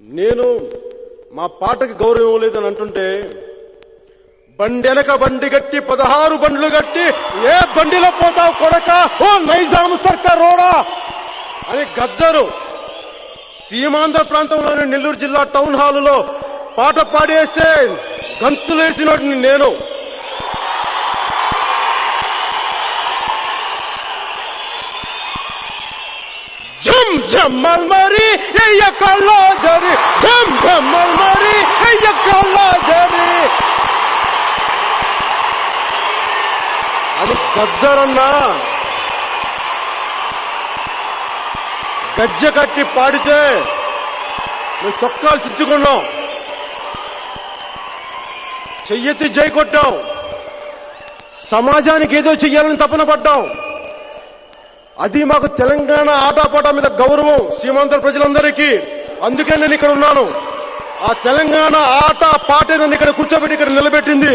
నేను మా పాటకి గౌరవం లేదని అంటుంటే బండెనక బండి గట్టి 16 బండ్లు గట్టి ఏ బండిలో పోతావు కొడక ఓ నైజాం సర్కార్ రోడా అని గద్దరు సీమాంధ్ర ప్రాంతంలోని నెల్లూరు జిల్లా టౌన్ హాలులో పాట పాడేస్తే గంతులేసినట్టు నేను జమ్ జమ్మల్ మరి ఎయ్యకల్లా జరి జమ్ జమ్మల్ మరి ఎయ్యకల్లా జరి అది గద్దరన్నా గజ్జె కట్టి పాడితే మేము చొక్కాలు చిచ్చుకున్నాం, చెయ్యెత్తి జై కొట్టాం, సమాజానికి ఏదో చెయ్యాలని తపన పడ్డాం. అది మాకు తెలంగాణ ఆటపాట మీద గౌరవం సీమాంధ్ర ప్రజలందరికీ. అందుకే నేను ఇక్కడ ఉన్నాను. ఆ తెలంగాణ ఆట పాటే నన్ను ఇక్కడ కూర్చోబెట్టి ఇక్కడ నిలబెట్టింది.